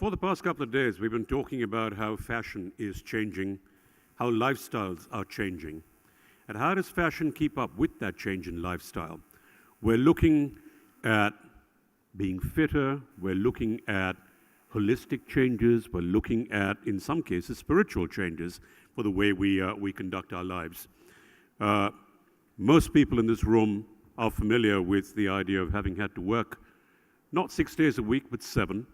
For the past couple of days, we've been talking about how fashion is changing, how lifestyles are changing, and how does fashion keep up with that change in lifestyle? We're looking at being fitter, we're looking at holistic changes, we're looking at, in some cases, spiritual changes for the way we conduct our lives. Most people in this room are familiar with the idea of having had to work not 6 days a week, but 7,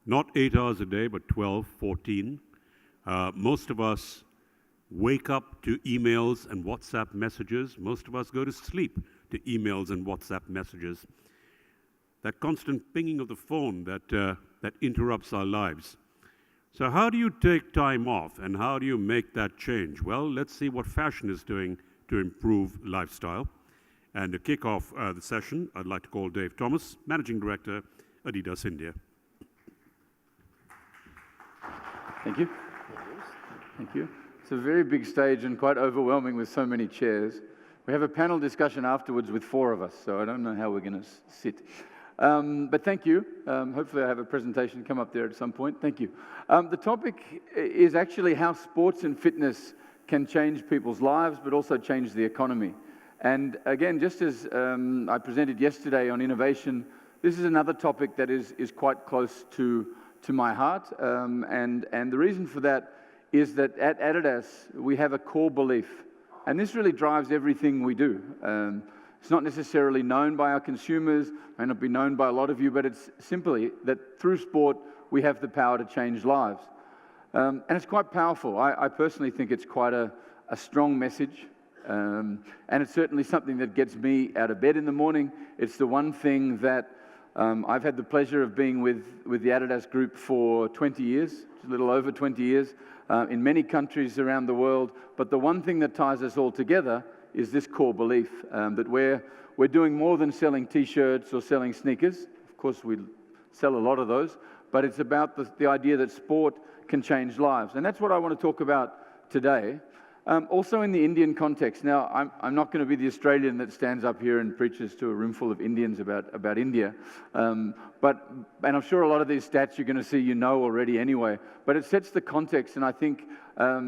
not 8 hours a day, but 12, 14. Most of us wake up to emails and WhatsApp messages. Most of us go to sleep to emails and WhatsApp messages. That constant pinging of the phone that interrupts our lives. So how do you take time off and how do you make that change? Well, let's see what fashion is doing to improve lifestyle. And to kick off the session, I'd like to call Dave Thomas, Managing Director, Adidas India. Thank you. Thank you. It's a very big stage and quite overwhelming with so many chairs. We have a panel discussion afterwards with 4 of us, so I don't know how we're going to sit. But thank you. Hopefully I have a presentation come up there at some point. Thank you. The topic is actually how sports and fitness can change people's lives, but also change the economy. And again, just as I presented yesterday on innovation, this is another topic that is quite close to my heart. And the reason for that is that at Adidas, we have a core belief. And this really drives everything we do. It's not necessarily known by our consumers, may not be known by a lot of you, but it's simply that through sport, we have the power to change lives. And it's quite powerful. I personally think it's quite a strong message. And it's certainly something that gets me out of bed in the morning. It's the one thing that I've had the pleasure of being with the Adidas Group for 20 years, a little over 20 years, in many countries around the world. But the one thing that ties us all together is this core belief that we're doing more than selling T-shirts or selling sneakers. Of course, we sell a lot of those, but it's about the idea that sport can change lives. And that's what I want to talk about today. Also in the Indian context. Now, I'm not going to be the Australian that stands up here and preaches to a room full of Indians about India. And I'm sure a lot of these stats you're going to see you know already anyway. But it sets the context, and I think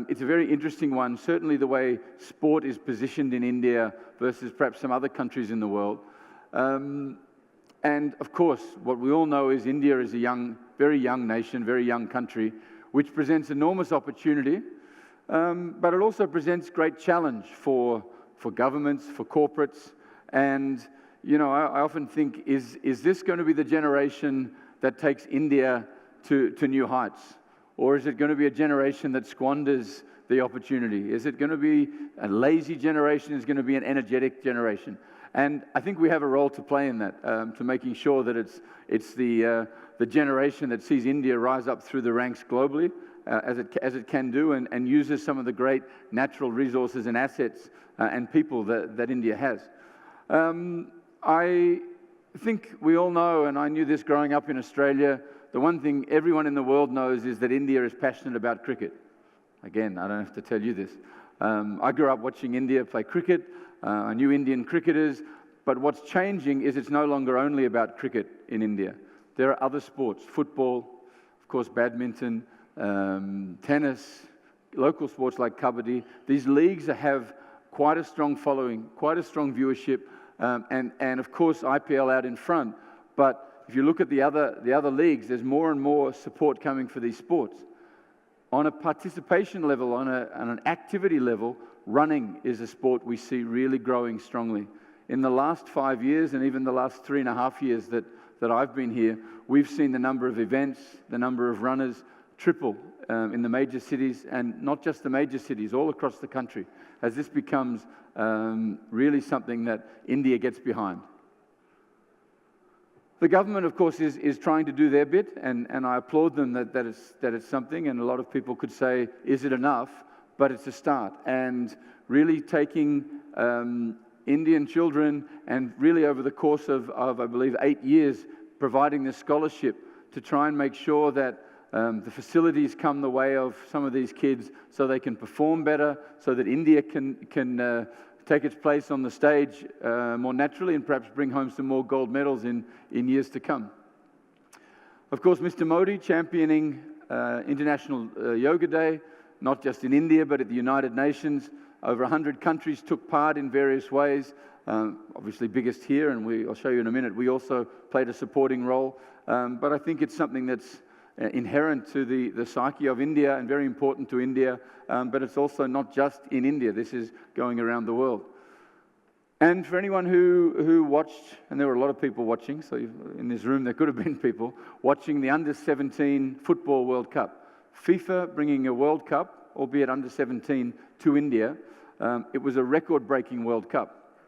it's a very interesting one. Certainly the way sport is positioned in India versus perhaps some other countries in the world. And of course, what we all know is India is a very young nation, very young country, which presents enormous opportunity. But it also presents great challenge for governments, for corporates. And, you know, I often think, is this going to be the generation that takes India to new heights? Or is it going to be a generation that squanders the opportunity? Is it going to be a lazy generation? Is it going to be an energetic generation? And I think we have a role to play in that, to making sure that it's the generation that sees India rise up through the ranks globally, as it can do, and uses some of the great natural resources and assets and people that India has. I think we all know, and I knew this growing up in Australia, the one thing everyone in the world knows is that India is passionate about cricket. Again, I don't have to tell you this. I grew up watching India play cricket. I knew Indian cricketers, but what's changing is it's no longer only about cricket in India. There are other sports, football, of course, badminton, tennis, local sports like kabaddi. These leagues have quite a strong following, quite a strong viewership, and of course IPL out in front. But if you look at the other leagues, there's more and more support coming for these sports. On a participation level, on an activity level, running is a sport we see really growing strongly. In the last 5 years, and even the last 3.5 years that I've been here, we've seen the number of events, the number of runners triple in the major cities, and not just the major cities, all across the country, as this becomes really something that India gets behind. The government, of course, is trying to do their bit, and I applaud them that it's something, and a lot of people could say, is it enough? But it's a start, and really taking Indian children, and really over the course of I believe 8 years, providing this scholarship to try and make sure that the facilities come the way of some of these kids so they can perform better, so that India can take its place on the stage more naturally and perhaps bring home some more gold medals in years to come. Of course, Mr. Modi championing International Yoga Day, not just in India, but at the United Nations. Over 100 countries took part in various ways, obviously biggest here, and I'll show you in a minute. We also played a supporting role, but I think it's something that's inherent to the psyche of India and very important to India, but it's also not just in India. This is going around the world. And for anyone who watched, and there were a lot of people watching, so in this room there could have been people, watching the Under-17 Football World Cup. FIFA bringing a World Cup, albeit Under-17, to India. It was a record-breaking World Cup.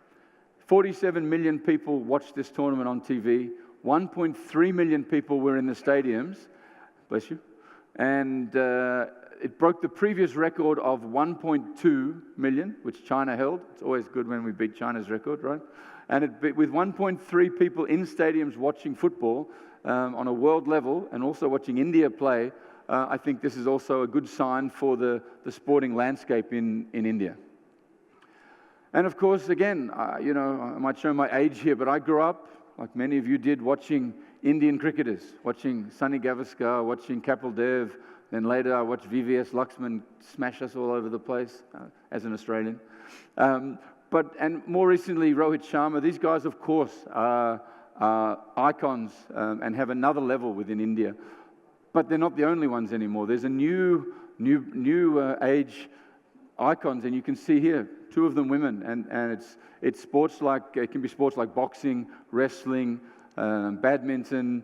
47 million people watched this tournament on TV. 1.3 million people were in the stadiums. Bless you. And it broke the previous record of 1.2 million, which China held. It's always good when we beat China's record, right? And with 1.3 people in stadiums watching football on a world level and also watching India play, I think this is also a good sign for the sporting landscape in India. And of course, again, you know, I might show my age here, but I grew up, like many of you did, watching Indian cricketers, watching Sunny Gavaskar, watching Kapil Dev. Then later I watched VVS Laxman smash us all over the place as an Australian. And more recently, Rohit Sharma. These guys, of course, are icons and have another level within India. But they're not the only ones anymore. There's a new age icons, and you can see here, two of them women. And it's sports like, it can be sports like boxing, wrestling, badminton,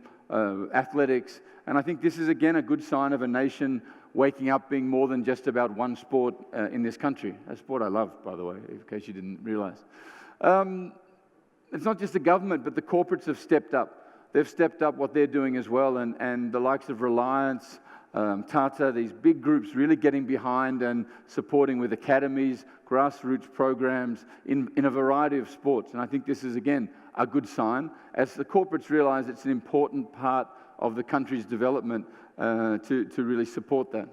athletics. And I think this is, again, a good sign of a nation waking up being more than just about one sport in this country. A sport I love, by the way, in case you didn't realize. It's not just the government, but the corporates have stepped up. They've stepped up what they're doing as well, and the likes of Reliance, Tata, these big groups really getting behind and supporting with academies, grassroots programs in a variety of sports. And I think this is, again, a good sign as the corporates realize it's an important part of the country's development to really support that.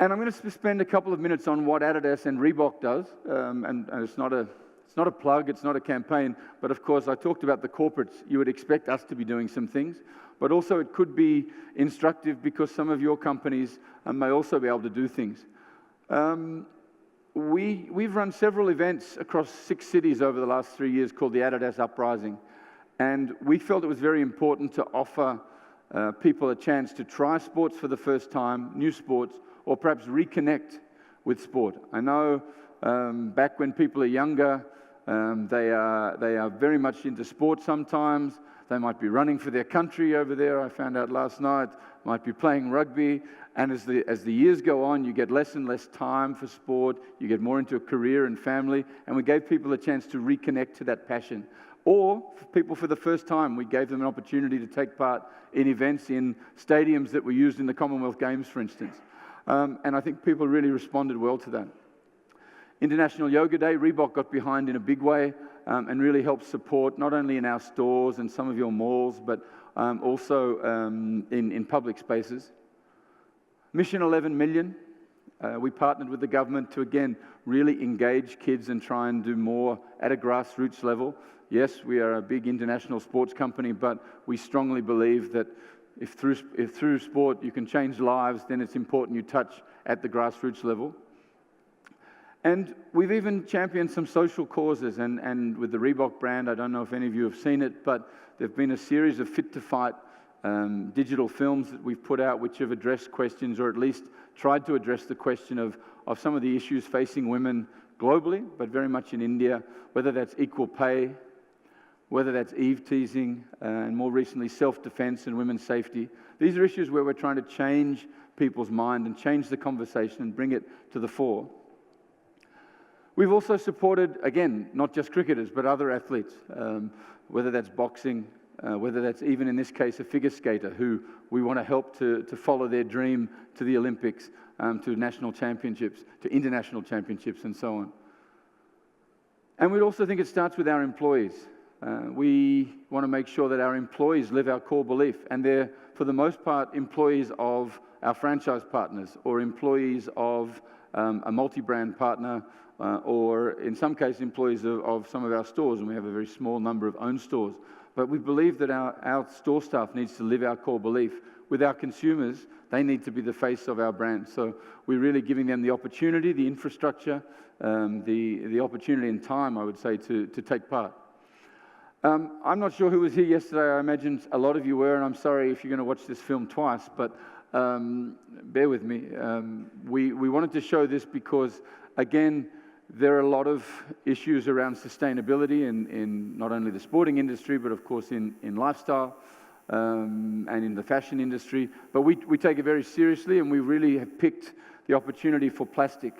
And I'm going to spend a couple of minutes on what Adidas and Reebok does, and it's not a plug, it's not a campaign, but of course I talked about the corporates. You would expect us to be doing some things, but also it could be instructive because some of your companies may also be able to do things. We've run several events across 6 cities over the last 3 years called the Adidas Uprising, and we felt it was very important to offer people a chance to try sports for the first time, new sports, or perhaps reconnect with sport. I know back when people are younger, they are very much into sport sometimes. They might be running for their country over there, I found out last night, might be playing rugby, and as the years go on, you get less and less time for sport, you get more into a career and family, and we gave people a chance to reconnect to that passion. Or, for people for the first time, we gave them an opportunity to take part in events in stadiums that were used in the Commonwealth Games, for instance. And I think people really responded well to that. International Yoga Day, Reebok got behind in a big way and really helped support not only in our stores and some of your malls, but also in public spaces. Mission 11 Million, we partnered with the government to, again, really engage kids and try and do more at a grassroots level. Yes, we are a big international sports company, but we strongly believe that if through sport you can change lives, then it's important you touch at the grassroots level. And we've even championed some social causes, and with the Reebok brand, I don't know if any of you have seen it, but there have been a series of Fit to Fight digital films that we've put out which have addressed questions, or at least tried to address the question of some of the issues facing women globally, but very much in India, whether that's equal pay, whether that's eve-teasing, and more recently self-defense and women's safety. These are issues where we're trying to change people's mind and change the conversation and bring it to the fore. We've also supported, again, not just cricketers, but other athletes, whether that's boxing, whether that's even in this case a figure skater who we want to help to follow their dream to the Olympics, to national championships, to international championships, and so on. And we also think it starts with our employees. We want to make sure that our employees live our core belief, and they're, for the most part, employees of our franchise partners or employees of a multi-brand partner or in some cases employees of some of our stores, and we have a very small number of owned stores. But we believe that our store staff needs to live our core belief. With our consumers, they need to be the face of our brand. So we're really giving them the opportunity, the infrastructure, the opportunity and time, I would say, to take part. I'm not sure who was here yesterday. I imagine a lot of you were, and I'm sorry if you're going to watch this film twice, but bear with me. We wanted to show this because, again, there are a lot of issues around sustainability in not only the sporting industry, but of course in lifestyle and in the fashion industry. But we take it very seriously, and we really have picked the opportunity for plastic.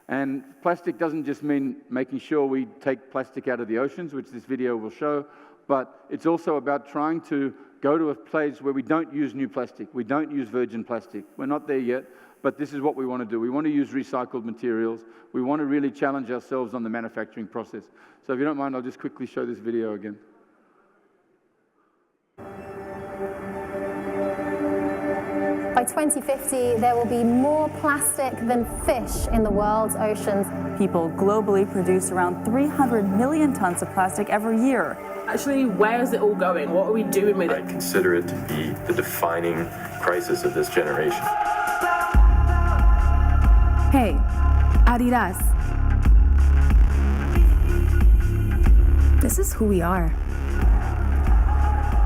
And plastic doesn't just mean making sure we take plastic out of the oceans, which this video will show, but it's also about trying to go to a place where we don't use new plastic, we don't use virgin plastic. We're not there yet, but this is what we want to do. We want to use recycled materials. We want to really challenge ourselves on the manufacturing process. So if you don't mind, I'll just quickly show this video again. By 2050, there will be more plastic than fish in the world's oceans. People globally produce around 300 million tons of plastic every year. Actually, where is it all going? What are we doing with it? I consider it to be the defining crisis of this generation. Hey, Adidas. This is who we are.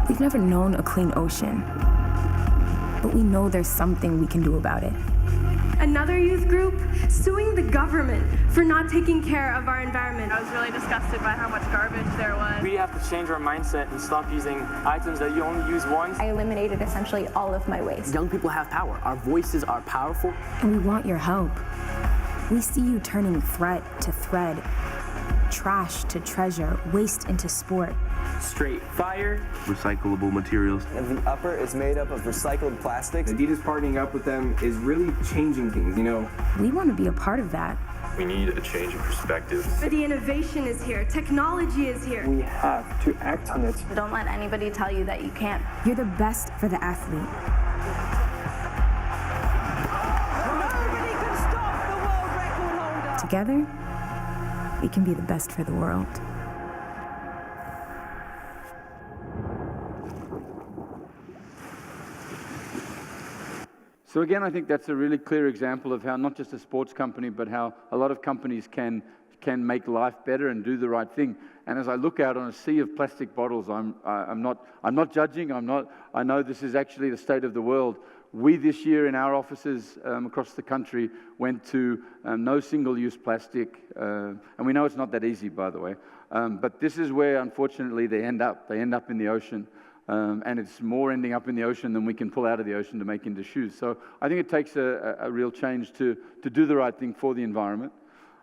We've never known a clean ocean, but we know there's something we can do about it. Another youth group suing the government for not taking care of our environment. I was really disgusted by how much garbage there was. We have to change our mindset and stop using items that you only use once. I eliminated essentially all of my waste. Young people have power. Our voices are powerful. And we want your help. We see you turning threat to thread, trash to treasure, waste into sport. Straight fire. Recyclable materials. And the upper is made up of recycled plastics. Adidas partnering up with them is really changing things, you know. We want to be a part of that. We need a change in perspective. The innovation is here. Technology is here. We have to act on it. Don't let anybody tell you that you can't. You're the best for the athlete. Nobody can stop the world record holder. Together, we can be the best for the world. So again, I think that's a really clear example of how not just a sports company, but how a lot of companies can make life better and do the right thing. And as I look out on a sea of plastic bottles, I'm not judging. I know this is actually the state of the world. We this year in our offices across the country went to no single-use plastic, and we know it's not that easy, by the way. But this is where, unfortunately, they end up. They end up in the ocean. And it's more ending up in the ocean than we can pull out of the ocean to make into shoes. So I think it takes a real change to do the right thing for the environment.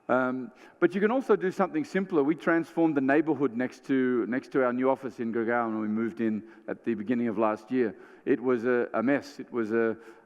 But you can also do something simpler. We transformed the neighborhood next to our new office in Gurgaon when we moved in at the beginning of last year. It was a mess. It was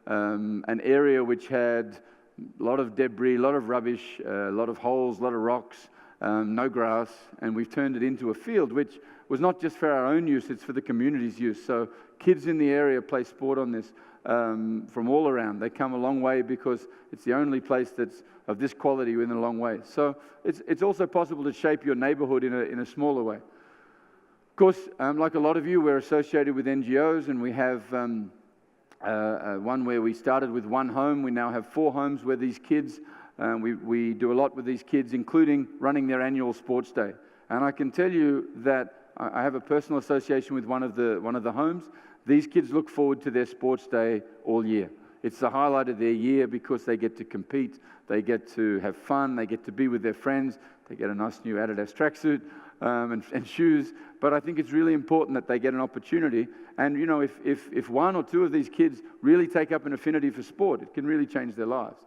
an area which had a lot of debris, a lot of rubbish, a lot of holes, a lot of rocks, no grass, and we've turned it into a field which was not just for our own use, it's for the community's use. So kids in the area play sport on this from all around. They come a long way because it's the only place that's of this quality within a long way. So it's also possible to shape your neighborhood in a smaller way. Of course, like a lot of you, we're associated with NGOs, and we have one where we started with one home. We now have 4 homes where these kids, we do a lot with these kids, including running their annual sports day. And I can tell you that I have a personal association with one of the homes. These kids look forward to their sports day all year. It's the highlight of their year because they get to compete, they get to have fun, they get to be with their friends, they get a nice new Adidas tracksuit and shoes. But I think it's really important that they get an opportunity. And you know, if 1 or 2 of these kids really take up an affinity for sport, it can really change their lives.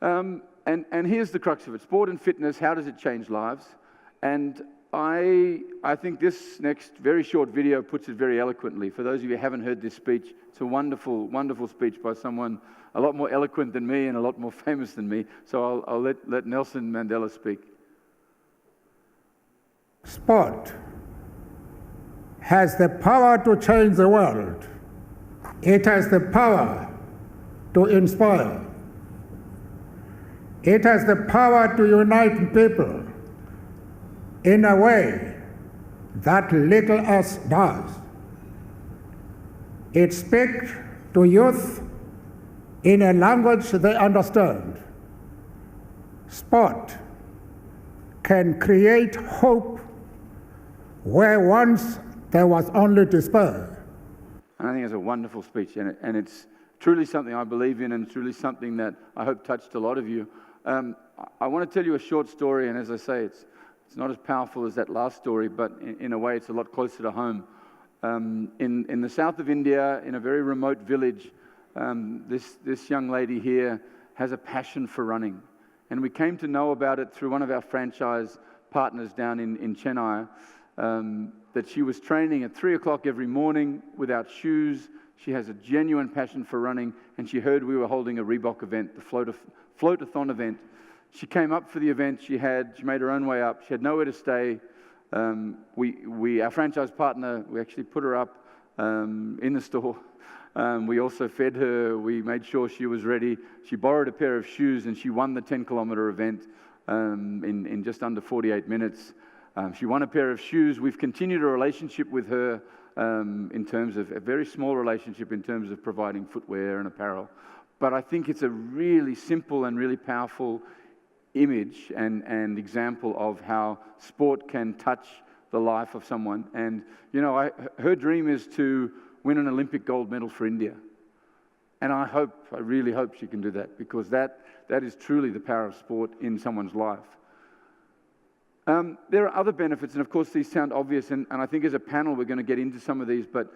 And here's the crux of it. Sport and fitness, how does it change lives? And I think this next very short video puts it very eloquently. For those of you who haven't heard this speech, it's a wonderful, wonderful speech by someone a lot more eloquent than me and a lot more famous than me. So I'll let Nelson Mandela speak. Sport has the power to change the world. It has the power to inspire. It has the power to unite people in a way that little else does. It speaks to youth in a language they understand. Sport can create hope where once there was only despair. And I think it's a wonderful speech, and it's truly something I believe in, and truly something that I hope touched a lot of you. I want to tell you a short story, and as I say, it's not as powerful as that last story, but in a way it's a lot closer to home. In the south of India, in a very remote village, this young lady here has a passion for running. And we came to know about it through one of our franchise partners down in Chennai, that she was training at 3 o'clock every morning without shoes. She has a genuine passion for running, and she heard we were holding a Reebok event, the Float-a-thon event. She came up for the event. She made her own way up. She had nowhere to stay. Our franchise partner, we actually put her up in the store. We also fed her. We made sure she was ready. She borrowed a pair of shoes, and she won the 10-kilometer event in just under 48 minutes. She won a pair of shoes. We've continued a relationship with her in terms of a very small relationship in terms of providing footwear and apparel. But I think it's a really simple and really powerful image and example of how sport can touch the life of someone. And, you know, her dream is to win an Olympic gold medal for India. And I really hope she can do that, because that is truly the power of sport in someone's life. There are other benefits, and of course these sound obvious, and I think as a panel we're going to get into some of these, but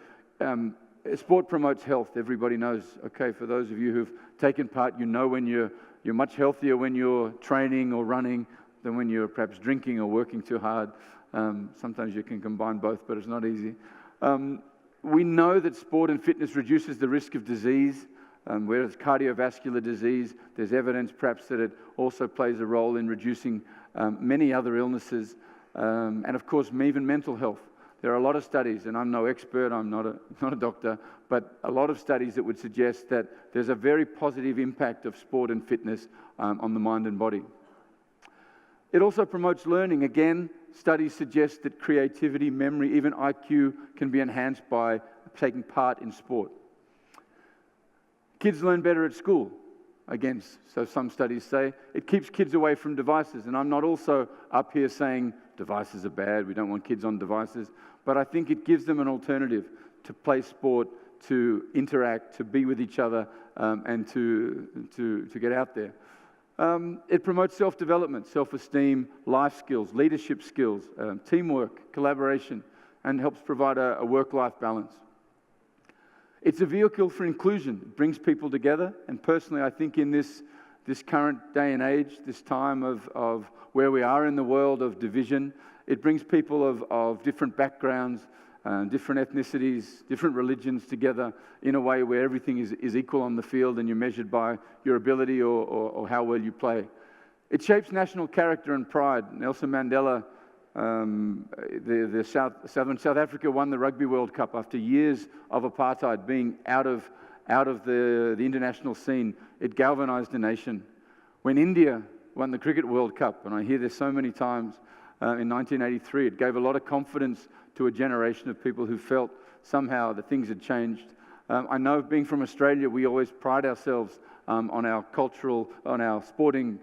sport promotes health. Everybody knows. Okay, for those of you who've taken part, you know when you're much healthier when you're training or running than when you're perhaps drinking or working too hard. Sometimes you can combine both, but it's not easy. We know that sport and fitness reduces the risk of disease, whereas cardiovascular disease, there's evidence perhaps that it also plays a role in reducing many other illnesses, and of course even mental health. There are a lot of studies, and I'm no expert, I'm not a doctor, but a lot of studies that would suggest that there's a very positive impact of sport and fitness on the mind and body. It also promotes learning. Again, studies suggest that creativity, memory, even IQ can be enhanced by taking part in sport. Kids learn better at school. Again, so some studies say it keeps kids away from devices. And I'm not also up here saying devices are bad, we don't want kids on devices, but I think it gives them an alternative to play sport, to interact, to be with each other, and to get out there. It promotes self-development, self-esteem, life skills, leadership skills, teamwork, collaboration, and helps provide a work-life balance. It's a vehicle for inclusion. It brings people together, and personally I think in this current day and age, this time of where we are in the world of division, it brings people of different backgrounds, different ethnicities, different religions together in a way where everything is equal on the field and you're measured by your ability or how well you play. It shapes national character and pride. Nelson Mandela, South Africa won the Rugby World Cup after years of apartheid, being out of the international scene. It galvanized a nation. When India won the Cricket World Cup, and I hear this so many times, in 1983, it gave a lot of confidence to a generation of people who felt somehow that things had changed. I know, being from Australia, we always pride ourselves on our cultural, on our sporting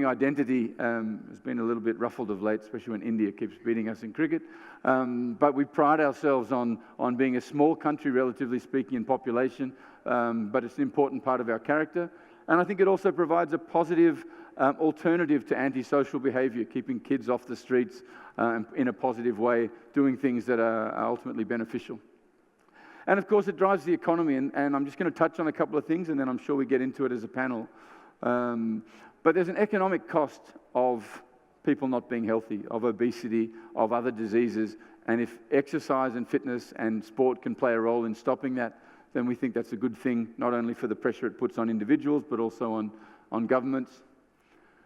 identity. Has been a little bit ruffled of late, especially when India keeps beating us in cricket. But we pride ourselves on being a small country, relatively speaking, in population, but it's an important part of our character. And I think it also provides a positive alternative to antisocial behavior, keeping kids off the streets in a positive way, doing things that are ultimately beneficial. And of course, it drives the economy, and I'm just going to touch on a couple of things, and then I'm sure we get into it as a panel. But there's an economic cost of people not being healthy, of obesity, of other diseases, and if exercise and fitness and sport can play a role in stopping that, then we think that's a good thing, not only for the pressure it puts on individuals, but also on governments.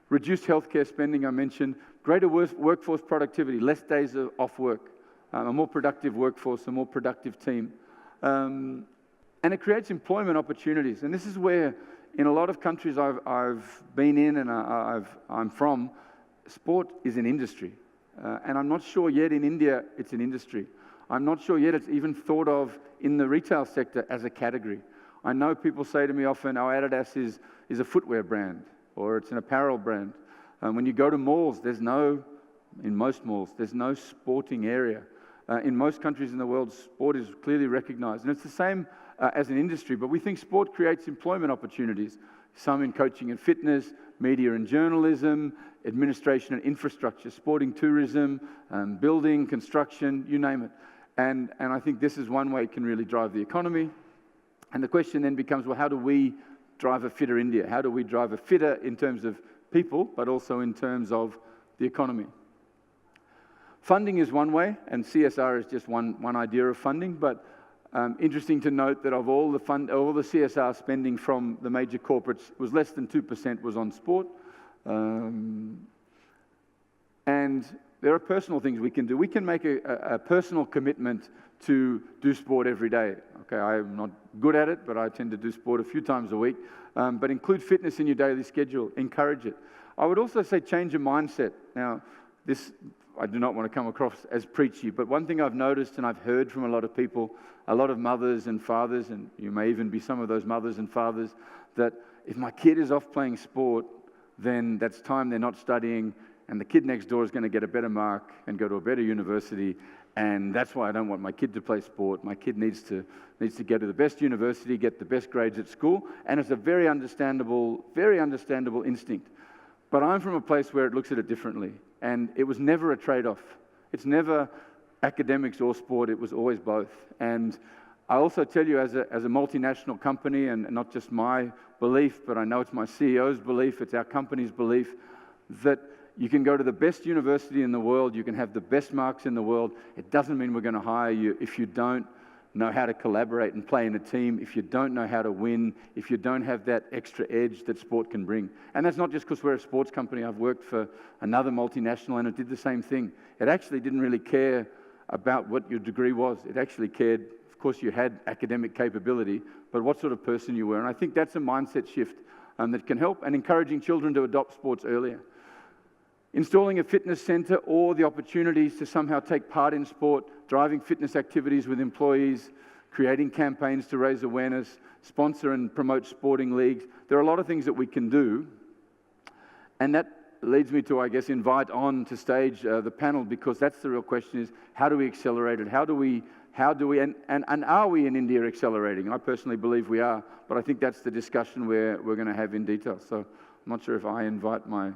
Reduced healthcare spending, I mentioned. Greater workforce productivity, less days off work, a more productive workforce, a more productive team. And it creates employment opportunities. And this is where in a lot of countries I've been in and I'm from, sport is an industry. And I'm not sure yet in India it's an industry. I'm not sure yet it's even thought of in the retail sector as a category. I know people say to me often, oh, Adidas is a footwear brand, or it's an apparel brand. When you go to malls, in most malls, there's no sporting area. In most countries in the world, sport is clearly recognized. And it's the same as an industry, but we think sport creates employment opportunities. Some in coaching and fitness, media and journalism, administration and infrastructure, sporting tourism, building, construction, you name it. And I think this is one way it can really drive the economy. And the question then becomes, well, how do we drive a fitter India? How do we drive a fitter in terms of people, but also in terms of the economy? Funding is one way, and CSR is just one idea of funding, but interesting to note that of all the CSR spending from the major corporates, was less than 2% was on sport. And there are personal things we can do. We can make a personal commitment to do sport every day. Okay, I'm not good at it, but I tend to do sport a few times a week. But include fitness in your daily schedule. Encourage it. I would also say change your mindset. Now, I do not want to come across as preachy, but one thing I've noticed and I've heard from a lot of people, a lot of mothers and fathers, and you may even be some of those mothers and fathers, that if my kid is off playing sport, then that's time they're not studying, and the kid next door is going to get a better mark and go to a better university, and that's why I don't want my kid to play sport. My kid needs to go to the best university, get the best grades at school, and it's a very understandable instinct. But I'm from a place where it looks at it differently, and it was never a trade-off. It's never academics or sport, it was always both. And I also tell you, as a multinational company, and not just my belief, but I know it's my CEO's belief, it's our company's belief, that you can go to the best university in the world, you can have the best marks in the world. It doesn't mean we're going to hire you if you don't know how to collaborate and play in a team, if you don't know how to win, if you don't have that extra edge that sport can bring. And that's not just because we're a sports company. I've worked for another multinational and it did the same thing. It actually didn't really care about what your degree was. It actually cared, of course, you had academic capability, but what sort of person you were. And I think that's a mindset shift that can help, and encouraging children to adopt sports earlier. Installing a fitness center or the opportunities to somehow take part in sport, driving fitness activities with employees, creating campaigns to raise awareness, sponsor and promote sporting leagues. There are a lot of things that we can do. And that leads me to, I guess, invite on to stage the panel, because that's the real question, is how do we accelerate it? How do we, and are we in India accelerating? I personally believe we are, but I think that's the discussion we're going to have in detail. So I'm not sure if I invite my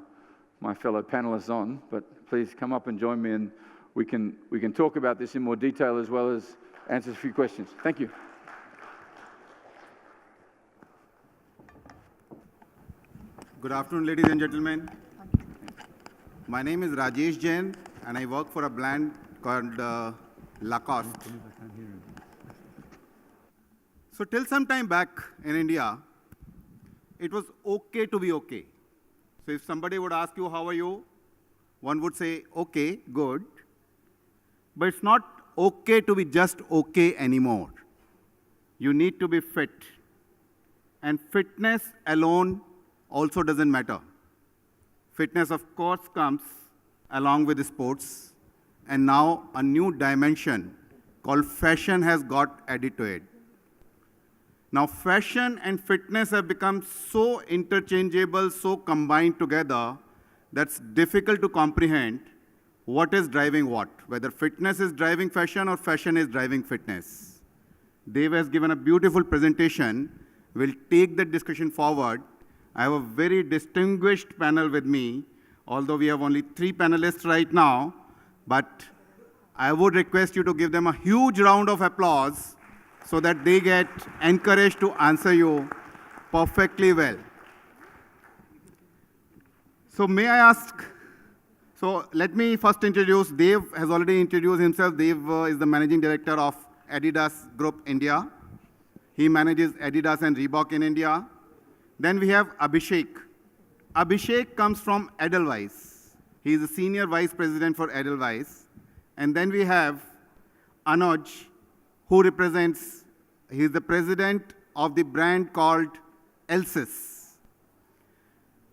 fellow panelists on, but please come up and join me, and we can talk about this in more detail as well as answer a few questions. Thank you. Good afternoon, ladies and gentlemen. My name is Rajesh Jain, and I work for a brand called Lacoste. So till some time back in India, it was okay to be okay. So if somebody would ask you, how are you? One would say, okay, good. But it's not okay to be just okay anymore. You need to be fit. And fitness alone also doesn't matter. Fitness, of course, comes along with sports. And now a new dimension called fashion has got added to it. Now, fashion and fitness have become so interchangeable, so combined together, that's difficult to comprehend what is driving what, whether fitness is driving fashion or fashion is driving fitness. Dave has given a beautiful presentation. We'll take that discussion forward. I have a very distinguished panel with me, although we have only 3 panelists right now, but I would request you to give them a huge round of applause so that they get encouraged to answer you perfectly well. So may I ask, so let me first introduce, Dave has already introduced himself. Dave is the Managing Director of Adidas Group India. He manages Adidas and Reebok in India. Then we have Abhishek. Abhishek comes from Edelweiss. He is the Senior Vice President for Edelweiss. And then we have Anuj, who represents, he is the president of the brand called Alcis.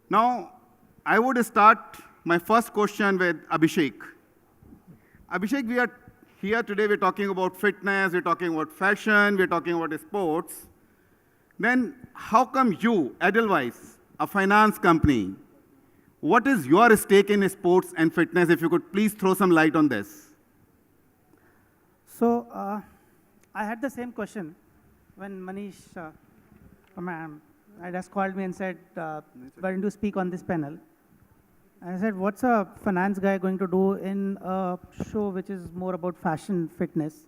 Now, I would start my first question with Abhishek. Abhishek, we are here today, we're talking about fitness, we're talking about fashion, we're talking about sports. Then how come you, Edelweiss, a finance company, what is your stake in sports and fitness? If you could please throw some light on this. So I had the same question when Manish from Adidas called me and said, why don't you speak on this panel? I said, what's a finance guy going to do in a show which is more about fashion, fitness?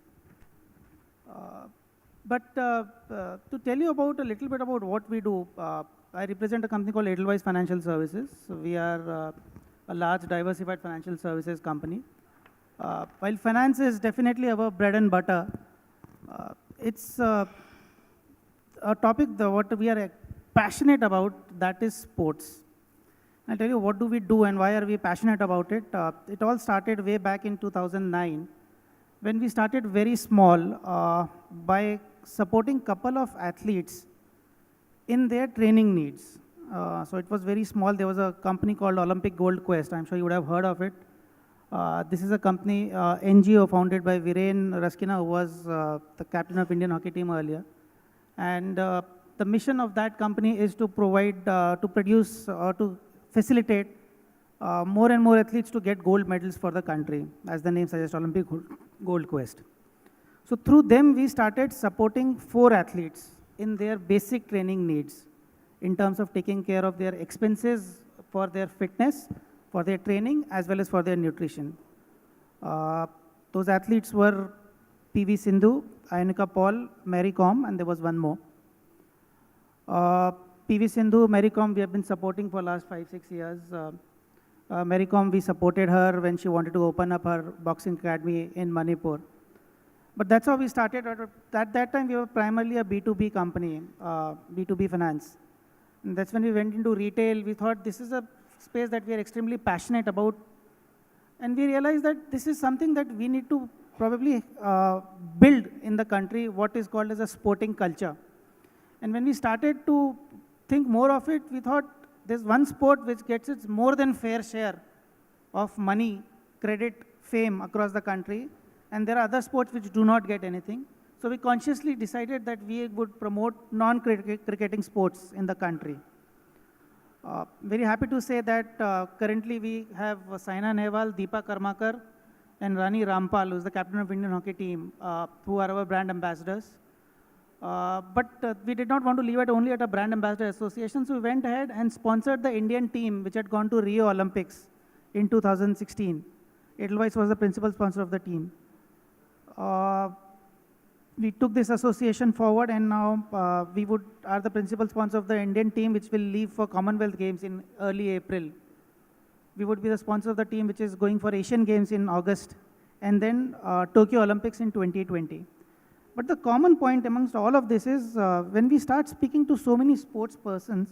But to tell you about a little bit about what we do, I represent a company called Edelweiss Financial Services. So we are a large diversified financial services company. While finance is definitely our bread and butter, it's a topic what we are passionate about, that is sports. I'll tell you what do we do and why are we passionate about it. It all started way back in 2009 when we started very small by supporting couple of athletes in their training needs. So it was very small. There was a company called Olympic Gold Quest. I'm sure you would have heard of it. This is a company, NGO, founded by Viren Raskina, who was the captain of Indian hockey team earlier. And the mission of that company is to provide, to produce, or to facilitate more and more athletes to get gold medals for the country, as the name suggests, Olympic Gold Quest. So through them, we started supporting 4 athletes in their basic training needs in terms of taking care of their expenses for their fitness, for their training, as well as for their nutrition. Those athletes were PV Sindhu, Anika Paul, Mary Kom, and there was one more. PV Sindhu, Mary Kom, we have been supporting for the last 5-6 years. Mary Kom, we supported her when she wanted to open up her boxing academy in Manipur. But that's how we started. At that time, we were primarily a B2B company, B2B finance. And that's when we went into retail. We thought this is a space that we are extremely passionate about. And we realized that this is something that we need to probably build in the country, what is called as a sporting culture. And when we started to think more of it, we thought there's one sport which gets its more than fair share of money, credit, fame across the country. And there are other sports which do not get anything. So we consciously decided that we would promote non-cricketing sports in the country. Very happy to say that currently we have Saina Nehwal, Deepa Karmakar, and Rani Rampal, who is the captain of Indian hockey team, who are our brand ambassadors. But we did not want to leave it only at a brand ambassador association, so we went ahead and sponsored the Indian team, which had gone to Rio Olympics in 2016. Edelweiss was the principal sponsor of the team. We took this association forward, and now we are the principal sponsor of the Indian team, which will leave for Commonwealth Games in early April. We would be the sponsor of the team, which is going for Asian Games in August, and then Tokyo Olympics in 2020. But the common point amongst all of this is when we start speaking to so many sports persons,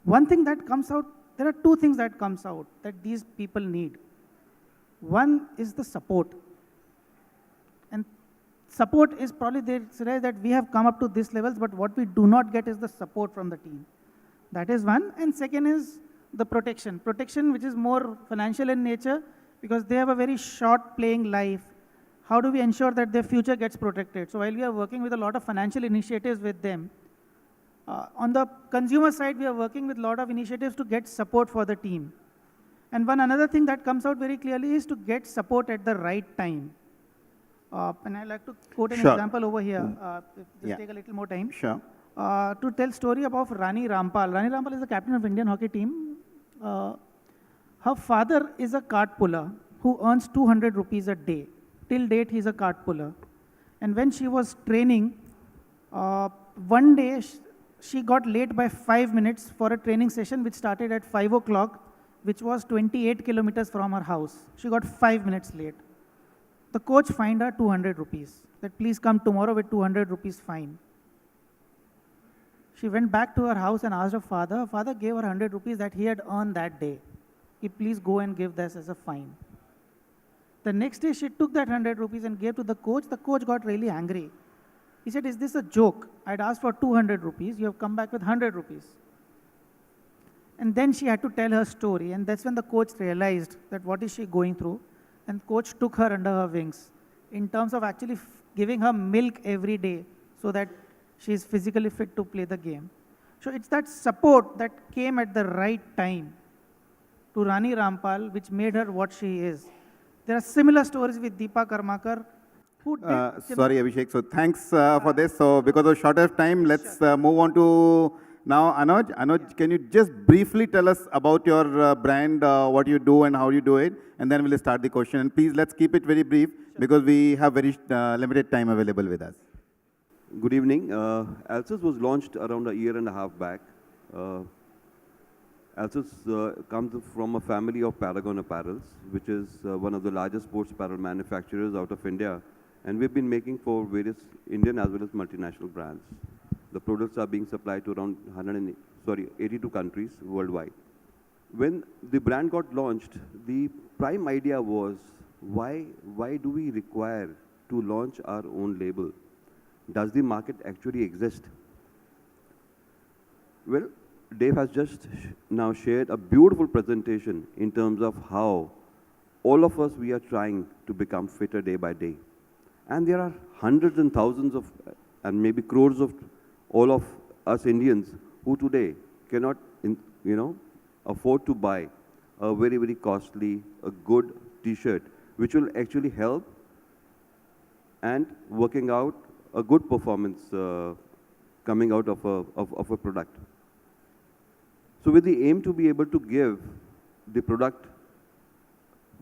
one thing that comes out, there are 2 things that comes out that these people need. One is the support. And support is probably, they say that we have come up to this levels, but what we do not get is the support from the team. That is one. And second is the protection. Protection, which is more financial in nature, because they have a very short playing life. How do we ensure that their future gets protected? So while we are working with a lot of financial initiatives with them, on the consumer side, we are working with a lot of initiatives to get support for the team. And one another thing that comes out very clearly is to get support at the right time. And I'd like to quote an example over here. Just take a little more time. Sure. To tell story about Rani Rampal. Rani Rampal is the captain of Indian hockey team. Her father is a cart puller who earns 200 rupees a day. Till date, he's a cart puller. And when she was training, one day she got late by 5 minutes for a training session which started at 5 o'clock, which was 28 kilometers from her house. She got 5 minutes late. The coach fined her 200 rupees, that please come tomorrow with 200 rupees fine. She went back to her house and asked her father. Her father gave her 100 rupees that he had earned that day. He please go and give this as a fine. The next day she took that 100 rupees and gave to the coach. The coach got really angry. He said, is this a joke? I'd asked for 200 rupees. You have come back with 100 rupees. And then she had to tell her story. And that's when the coach realized that what is she going through. And coach took her under her wings in terms of actually giving her milk every day so that she is physically fit to play the game. So it's that support that came at the right time to Rani Rampal, which made her what she is. There are similar stories with Deepa Karmakar, who did... Sorry, Abhishek. So thanks for this. So because of short of time, let's move on to now Anuj. Anuj, can you just briefly tell us about your brand, what you do and how you do it? And then we'll start the question. And please, let's keep it very brief because we have very limited time available with us. Good evening. Alcis was launched around a year and a half back. Alcis comes from a family of Paragon Apparels, which is one of the largest sports apparel manufacturers out of India. And we've been making for various Indian as well as multinational brands. The products are being supplied to around 82 countries worldwide. When the brand got launched, the prime idea was, why do we require to launch our own label? Does the market actually exist? Well, Dave has just now shared a beautiful presentation in terms of how all of us, we are trying to become fitter day by day. And there are hundreds and thousands of, and maybe crores of all of us Indians who today cannot, afford to buy a very, very costly, a good t-shirt, which will actually help and working out a good performance coming out of a product. So with the aim to be able to give the product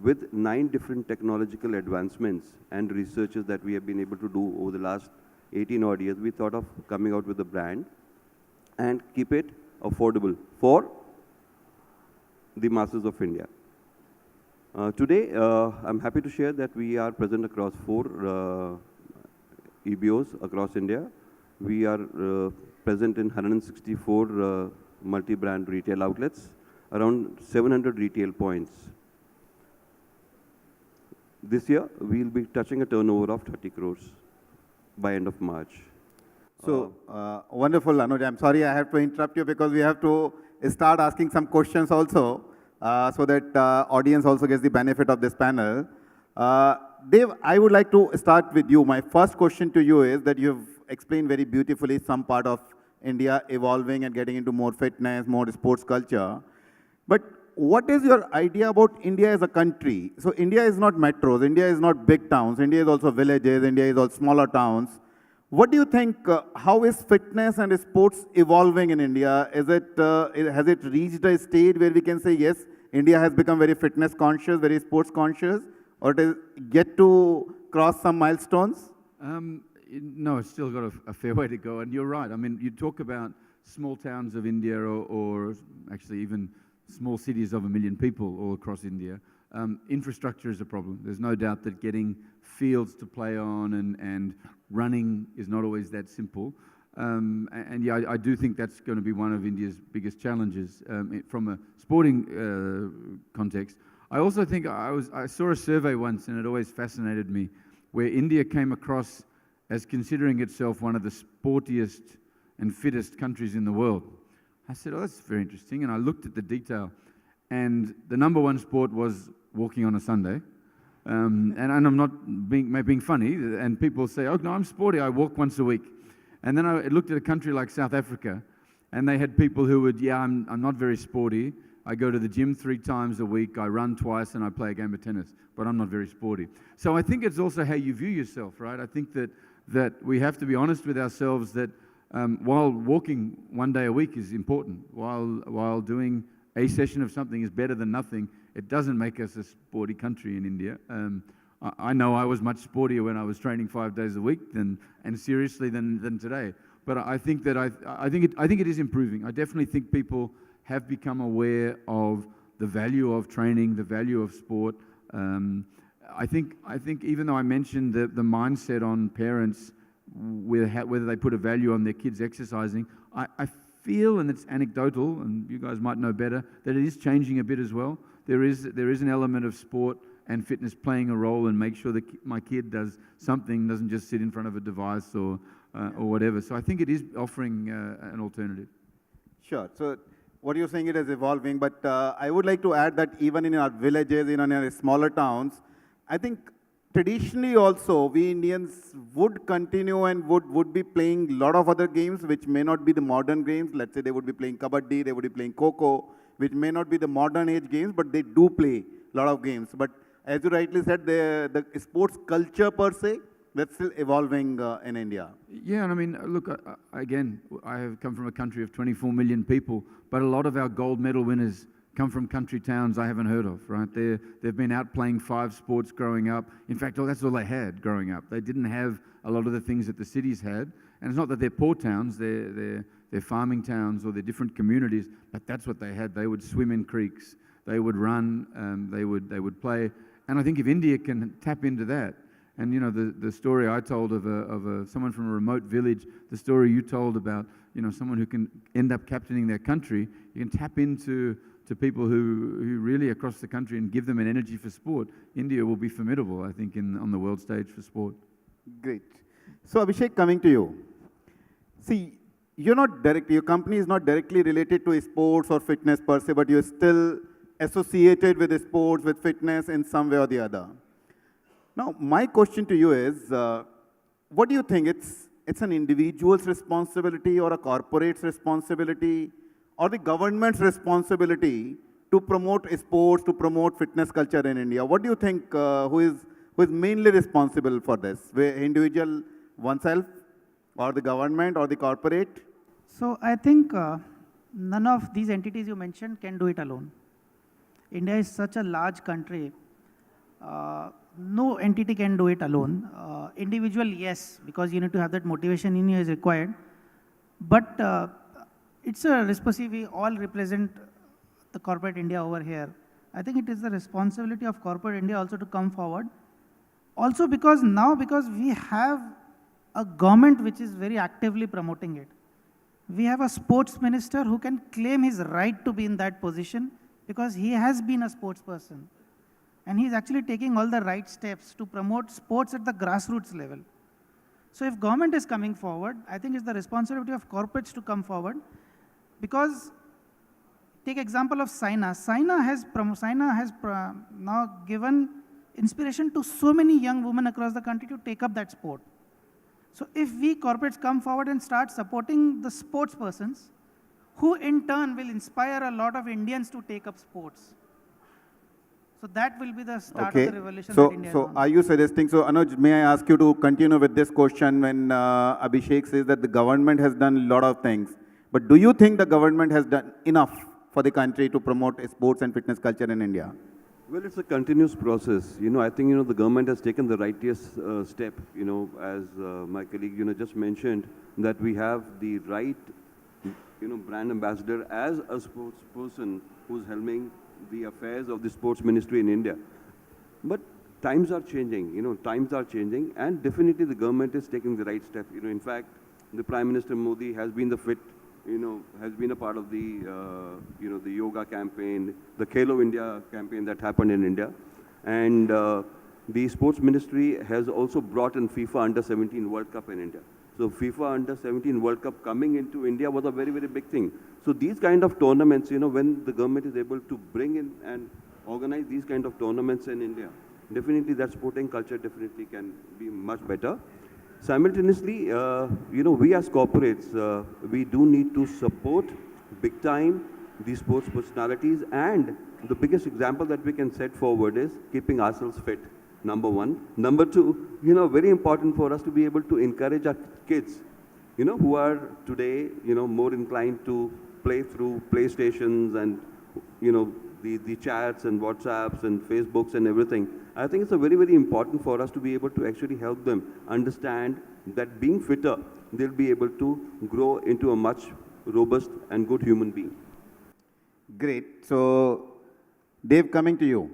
with 9 different technological advancements and researches that we have been able to do over the last 18 odd years, we thought of coming out with a brand and keep it affordable for the masses of India. Today, I'm happy to share that we are present across 4 EBOs across India. We are present in 164 multi-brand retail outlets, around 700 retail points. This year, we'll be touching a turnover of 30 crores by end of March. So, wonderful, Anuj. I'm sorry I have to interrupt you because we have to start asking some questions also so that audience also gets the benefit of this panel. Dave, I would like to start with you. My first question to you is that you've explained very beautifully some part of India evolving and getting into more fitness, more sports culture. But what is your idea about India as a country? So India is not metros, India is not big towns, India is also villages, India is all smaller towns. What do you think, how is fitness and sports evolving in India? Has it reached a stage where we can say, yes, India has become very fitness conscious, very sports conscious, or it is yet to cross some milestones? No, it's still got a fair way to go. And you're right. I mean, you talk about small towns of India or actually even small cities of 1 million people all across India. Infrastructure is a problem. There's no doubt that getting fields to play on and running is not always that simple. And yeah, I do think that's going to be one of India's biggest challenges from a sporting context. I also think I saw a survey once, and it always fascinated me, where India came across as considering itself one of the sportiest and fittest countries in the world. I said, oh, that's very interesting. And I looked at the detail, and the #1 sport was walking on a Sunday. And I'm not being funny, and people say, oh, no, I'm sporty, I walk once a week. And then I looked at a country like South Africa, and they had people who would, yeah, I'm not very sporty, I go to the gym 3 times a week, I run twice, and I play a game of tennis, but I'm not very sporty. So I think it's also how you view yourself, right? I think that we have to be honest with ourselves that while walking 1 day a week is important, while doing a session of something is better than nothing, it doesn't make us a sporty country in India. I know I was much sportier when I was training 5 days a week and seriously than today. But I think that I think it is improving. I definitely think people have become aware of the value of training, the value of sport. I think even though I mentioned the mindset on parents, whether they put a value on their kids exercising, I feel, and it's anecdotal, and you guys might know better, that it is changing a bit as well. There is an element of sport and fitness playing a role and make sure that my kid does something, doesn't just sit in front of a device or or whatever. So I think it is offering an alternative. Sure. So what you're saying, it is evolving, but I would like to add that even in our villages, in our smaller towns, I think traditionally also we Indians would continue and would be playing a lot of other games which may not be the modern games. Let's say they would be playing kabaddi, they would be playing kho-kho, which may not be the modern age games, but they do play a lot of games. But as you rightly said, the sports culture per se, that's still evolving in India. Yeah, and I mean, look, again, I have come from a country of 24 million people, but a lot of our gold medal winners come from country towns I haven't heard of, right? They've been out playing 5 sports growing up. In fact, that's all they had growing up. They didn't have a lot of the things that the cities had. And it's not that they're poor towns, they're farming towns or they're different communities, but that's what they had. They would swim in creeks, they would run, they would play. And I think if India can tap into that, and you know the story I told of someone from a remote village, the story you told about someone who can end up captaining their country, you can tap into people who really across the country and give them an energy for sport. India will be formidable, I think, on the world stage for sport. Great. So Abhishek, coming to you. See, your company is not directly related to sports or fitness per se, but you're still associated with sports, with fitness in some way or the other. Now, my question to you is, what do you think? It's an individual's responsibility or a corporate's responsibility or the government's responsibility to promote sports, to promote fitness culture in India? What do you think, who is mainly responsible for this? Individual oneself or the government or the corporate? So I think none of these entities you mentioned can do it alone. India is such a large country. No entity can do it alone. Individual, yes, because you need to have that motivation in you is required. But it's a responsibility. We all represent the corporate India over here. I think it is the responsibility of corporate India also to come forward. Also because we have a government which is very actively promoting it. We have a sports minister who can claim his right to be in that position because he has been a sports person. And he's actually taking all the right steps to promote sports at the grassroots level. So if government is coming forward, I think it's the responsibility of corporates to come forward. Because take example of Saina. Saina has now given inspiration to so many young women across the country to take up that sport. So if we corporates come forward and start supporting the sports persons, who in turn will inspire a lot of Indians to take up sports. So that will be the start of the revolution that India So are you suggesting, so Anuj, may I ask you to continue with this question when Abhishek says that the government has done a lot of things. But do you think the government has done enough for the country to promote sports and fitness culture in India? Well, it's a continuous process. I think, the government has taken the righteous step, as my colleague, just mentioned, that we have the right, brand ambassador as a sports person who's helming the affairs of the sports ministry in India. But times are changing, and definitely the government is taking the right step. In fact, the Prime Minister Modi has been has been a part of the, the yoga campaign, the Khelo India campaign that happened in India. And the sports ministry has also brought in FIFA Under-17 World Cup in India. So FIFA Under-17 World Cup coming into India was a very, very big thing. So these kind of tournaments, when the government is able to bring in and organize these kind of tournaments in India, definitely that sporting culture definitely can be much better. Simultaneously, we as corporates, we do need to support big time these sports personalities, and the biggest example that we can set forward is keeping ourselves fit, number one. Number two, very important for us to be able to encourage our kids, who are today, more inclined to play through PlayStations and, the chats and WhatsApps and Facebooks and everything. I think it's a very, very important for us to be able to actually help them understand that being fitter, they'll be able to grow into a much robust and good human being. Great. So, Dave, coming to you.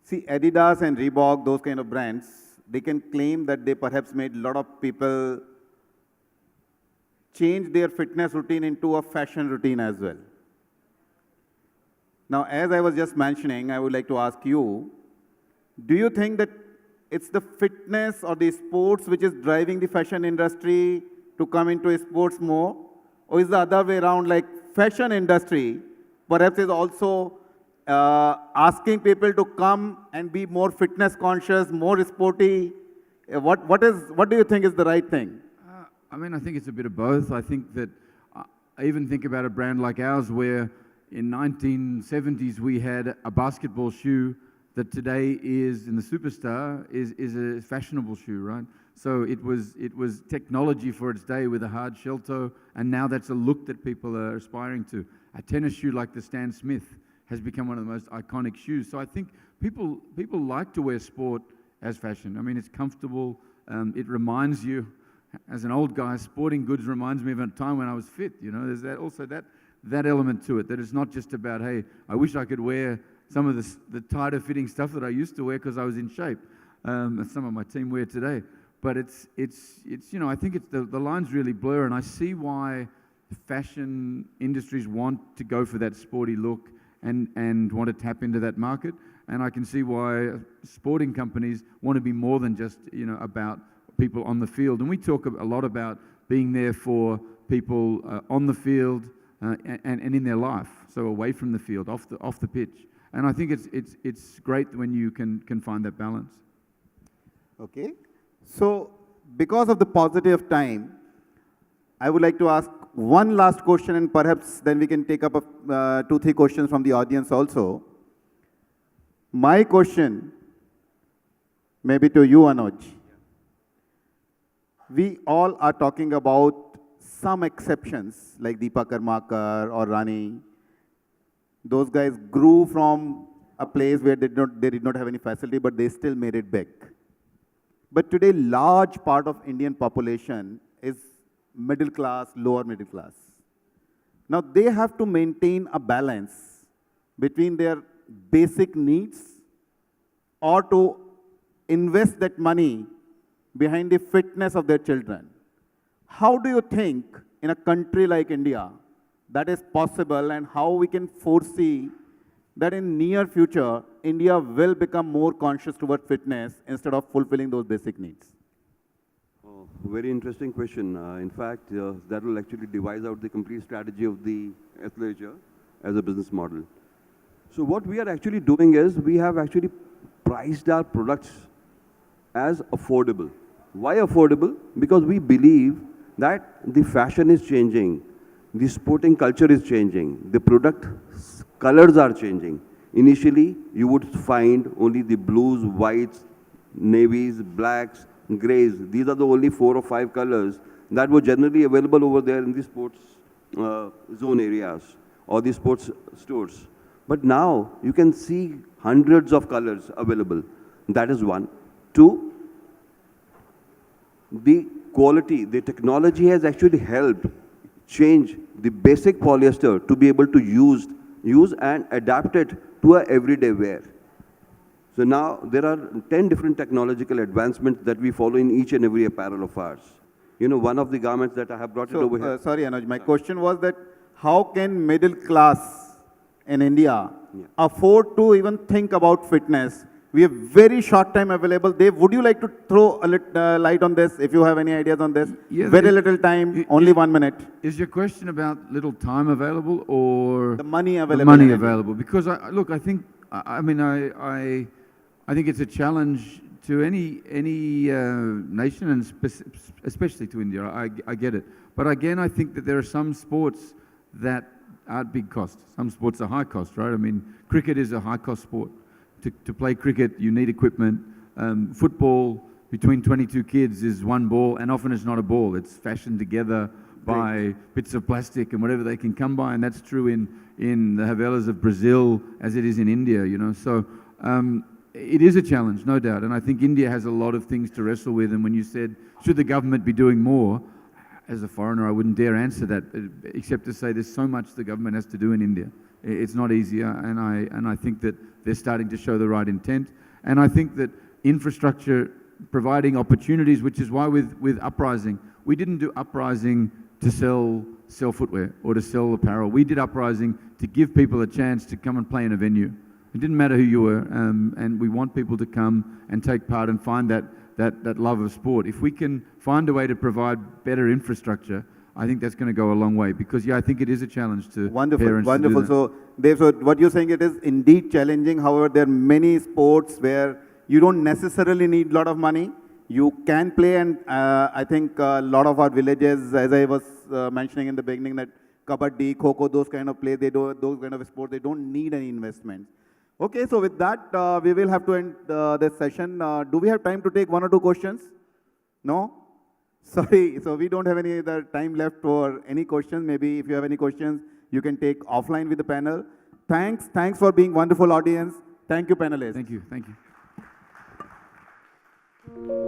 See, Adidas and Reebok, those kind of brands, they can claim that they perhaps made a lot of people change their fitness routine into a fashion routine as well. Now, as I was just mentioning, I would like to ask you, do you think that it's the fitness or the sports which is driving the fashion industry to come into sports more? Or is the other way around, like fashion industry perhaps is also asking people to come and be more fitness conscious, more sporty? What do you think is the right thing? I mean, I think it's a bit of both. I think that I even think about a brand like ours where in 1970s we had a basketball shoe that today is, in the Superstar, is a fashionable shoe, right? So it was technology for its day with a hard shell toe, and now that's a look that people are aspiring to. A tennis shoe like the Stan Smith has become one of the most iconic shoes. So I think people like to wear sport as fashion. I mean, it's comfortable. It reminds you, as an old guy, sporting goods reminds me of a time when I was fit. You know, there's that element to it, that it's not just about, hey, I wish I could wear some of the tighter fitting stuff that I used to wear because I was in shape. Some of my team wear today. But it's you know, I think it's the lines really blur, and I see why fashion industries want to go for that sporty look and want to tap into that market. And I can see why sporting companies want to be more than just, you know, about people on the field. And we talk a lot about being there for people on the field and in their life, so away from the field, off the pitch. And I think it's great when you can find that balance. Okay. So, because of the paucity of time, I would like to ask one last question, and perhaps then we can take up 2-3 questions from the audience also. My question, maybe to you, Anuj. We all are talking about some exceptions, like Deepa Karmakar or Rani. Those guys grew from a place where they did not have any facility, but they still made it big. But today, large part of Indian population is middle class, lower middle class. Now, they have to maintain a balance between their basic needs or to invest that money behind the fitness of their children. How do you think in a country like India that is possible, and how we can foresee that in near future, India will become more conscious toward fitness instead of fulfilling those basic needs? Oh, very interesting question. In fact, that will actually devise out the complete strategy of the athleisure as a business model. So what we are actually doing is we have actually priced our products as affordable. Why affordable? Because we believe that the fashion is changing, the sporting culture is changing, the product colors are changing. Initially, you would find only the blues, whites, navies, blacks, grays. These are the only 4 or 5 colors that were generally available over there in the sports zone areas or the sports stores. But now, you can see hundreds of colors available. That is one. 2, the quality, the technology has actually helped change the basic polyester to be able to use and adapt it to a everyday wear. So now there are 10 different technological advancements that we follow in each and every apparel of ours. You know, one of the garments that I have brought it over here. Sorry, Anuj, my question was that how can middle class in India afford to even think about fitness? We have very short time available. Dave, would you like to throw a little light on this, if you have any ideas on this? Yeah, very little time, only 1 minute. Is your question about little time available or the money available? The money available. Because look, I think it's a challenge to any nation, and especially to India. I get it. But again, I think that there are some sports that are at big cost. Some sports are high cost, right? I mean, cricket is a high cost sport. To play cricket, you need equipment. Football, between 22 kids, is one ball, and often it's not a ball. It's fashioned together by bits of plastic and whatever they can come by, and that's true in the favelas of Brazil as it is in India, you know. So it is a challenge, no doubt, and I think India has a lot of things to wrestle with. And when you said, should the government be doing more, as a foreigner, I wouldn't dare answer that, except to say there's so much the government has to do in India. It's not easier, and I think that they're starting to show the right intent. And I think that infrastructure providing opportunities, which is why with Uprising, we didn't do Uprising to sell footwear or to sell apparel. We did Uprising to give people a chance to come and play in a venue. It didn't matter who you were, and we want people to come and take part and find that love of sport. If we can find a way to provide better infrastructure, I think that's going to go a long way, because I think it is a challenge to parents. Wonderful. So, Dave, so what you're saying, it is indeed challenging. However, there are many sports where you don't necessarily need a lot of money. You can play, and I think a lot of our villages, as I was mentioning in the beginning, that kabaddi, kho-kho, those kind of play, those kind of sports, they don't need any investment. Okay, so with that, we will have to end this session. Do we have time to take 1 or 2 questions? No? Sorry, so we don't have any other time left for any questions. Maybe if you have any questions, you can take offline with the panel. Thanks for being wonderful audience. Thank you, panelists. Thank you.